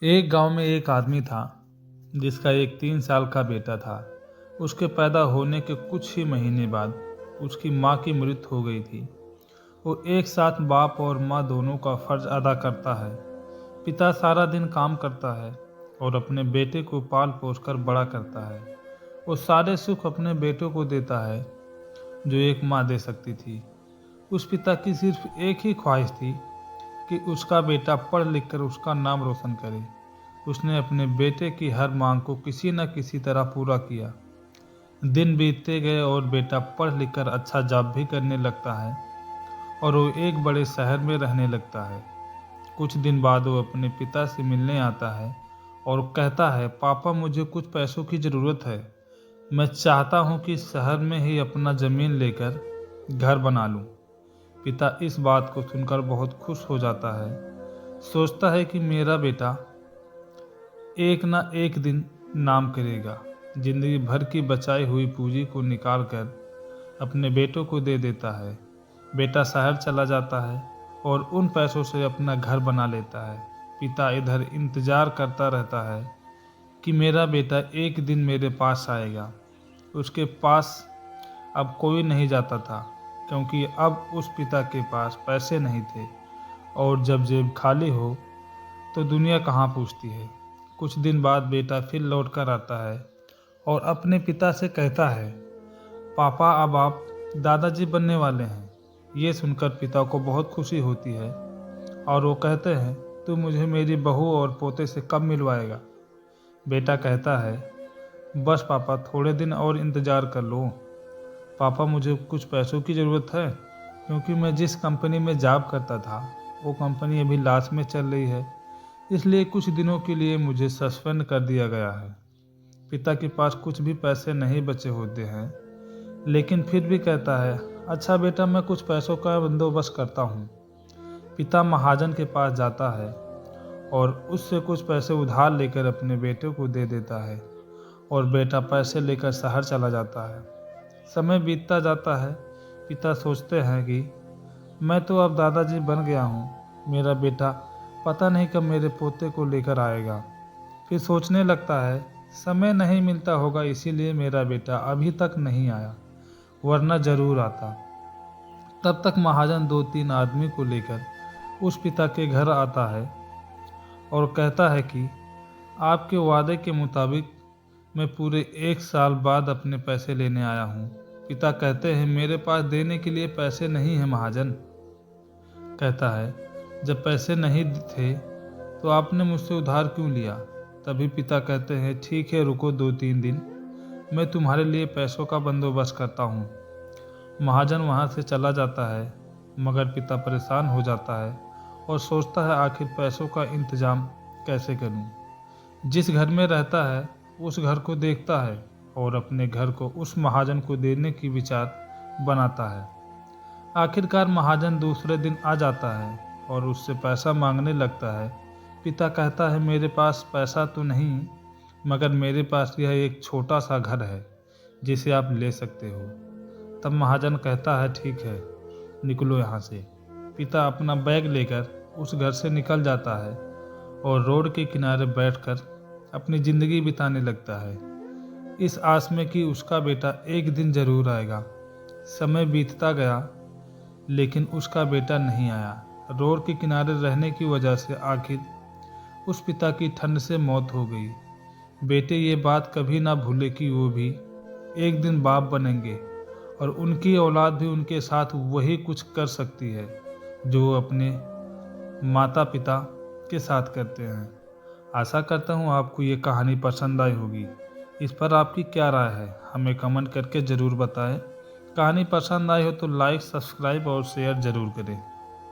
एक गांव में एक आदमी था जिसका एक 3 साल का बेटा था। उसके पैदा होने के कुछ ही महीने बाद उसकी माँ की मृत्यु हो गई थी। वो एक साथ बाप और माँ दोनों का फर्ज अदा करता है। पिता सारा दिन काम करता है और अपने बेटे को पाल पोस कर बड़ा करता है। वो सारे सुख अपने बेटों को देता है जो एक माँ दे सकती थी। उस पिता की सिर्फ एक ही ख्वाहिश थी कि उसका बेटा पढ़ लिख कर उसका नाम रोशन करे। उसने अपने बेटे की हर मांग को किसी न किसी तरह पूरा किया। दिन बीतते गए और बेटा पढ़ लिख कर अच्छा जॉब भी करने लगता है और वो एक बड़े शहर में रहने लगता है। कुछ दिन बाद वो अपने पिता से मिलने आता है और कहता है, पापा मुझे कुछ पैसों की ज़रूरत है। मैं चाहता हूँ कि शहर में ही अपना ज़मीन लेकर घर बना लूँ। पिता इस बात को सुनकर बहुत खुश हो जाता है। सोचता है कि मेरा बेटा एक ना एक दिन नाम करेगा। जिंदगी भर की बचाई हुई पूंजी को निकाल कर अपने बेटों को दे देता है। बेटा शहर चला जाता है और उन पैसों से अपना घर बना लेता है। पिता इधर इंतजार करता रहता है कि मेरा बेटा एक दिन मेरे पास आएगा। उसके पास अब कोई नहीं जाता था क्योंकि अब उस पिता के पास पैसे नहीं थे, और जब जेब खाली हो तो दुनिया कहाँ पूछती है। कुछ दिन बाद बेटा फिर लौट कर आता है और अपने पिता से कहता है, पापा अब आप दादाजी बनने वाले हैं। ये सुनकर पिता को बहुत खुशी होती है और वो कहते हैं, तू मुझे मेरी बहू और पोते से कब मिलवाएगा। बेटा कहता है, बस पापा थोड़े दिन और इंतज़ार कर लो। पापा मुझे कुछ पैसों की ज़रूरत है क्योंकि मैं जिस कंपनी में जॉब करता था वो कंपनी अभी लॉस में चल रही है, इसलिए कुछ दिनों के लिए मुझे सस्पेंड कर दिया गया है। पिता के पास कुछ भी पैसे नहीं बचे होते हैं, लेकिन फिर भी कहता है, अच्छा बेटा मैं कुछ पैसों का बंदोबस्त करता हूँ। पिता महाजन के पास जाता है और उससे कुछ पैसे उधार लेकर अपने बेटे को दे देता है और बेटा पैसे लेकर शहर चला जाता है। समय बीतता जाता है। पिता सोचते हैं कि मैं तो अब दादाजी बन गया हूँ, मेरा बेटा पता नहीं कब मेरे पोते को लेकर आएगा। फिर सोचने लगता है, समय नहीं मिलता होगा इसीलिए मेरा बेटा अभी तक नहीं आया, वरना ज़रूर आता। तब तक महाजन 2-3 आदमी को लेकर उस पिता के घर आता है और कहता है कि आपके वादे के मुताबिक मैं पूरे 1 साल बाद अपने पैसे लेने आया हूँ। पिता कहते हैं, मेरे पास देने के लिए पैसे नहीं हैं महाजन। कहता है, जब पैसे नहीं थे तो आपने मुझसे उधार क्यों लिया। तभी पिता कहते हैं, ठीक है रुको 2-3 दिन, मैं तुम्हारे लिए पैसों का बंदोबस्त करता हूँ। महाजन वहाँ से चला जाता है, मगर पिता परेशान हो जाता है और सोचता है आखिर पैसों का इंतज़ाम कैसे करूँ। जिस घर में रहता है उस घर को देखता है और अपने घर को उस महाजन को देने की विचार बनाता है। आखिरकार महाजन दूसरे दिन आ जाता है और उससे पैसा मांगने लगता है। पिता कहता है, मेरे पास पैसा तो नहीं, मगर मेरे पास यह एक छोटा सा घर है जिसे आप ले सकते हो। तब महाजन कहता है, ठीक है निकलो यहाँ से। पिता अपना बैग लेकर उस घर से निकल जाता है और रोड के किनारे बैठकर अपनी ज़िंदगी बिताने लगता है, इस आस में कि उसका बेटा एक दिन ज़रूर आएगा। समय बीतता गया लेकिन उसका बेटा नहीं आया। रोड के किनारे रहने की वजह से आखिर उस पिता की ठंड से मौत हो गई। बेटे ये बात कभी ना भूले कि वो भी एक दिन बाप बनेंगे और उनकी औलाद भी उनके साथ वही कुछ कर सकती है जो वो अपने माता पिता के साथ करते हैं। आशा करता हूँ आपको ये कहानी पसंद आई होगी। इस पर आपकी क्या राय है हमें कमेंट करके ज़रूर बताएं। कहानी पसंद आई हो तो लाइक, सब्सक्राइब और शेयर ज़रूर करें।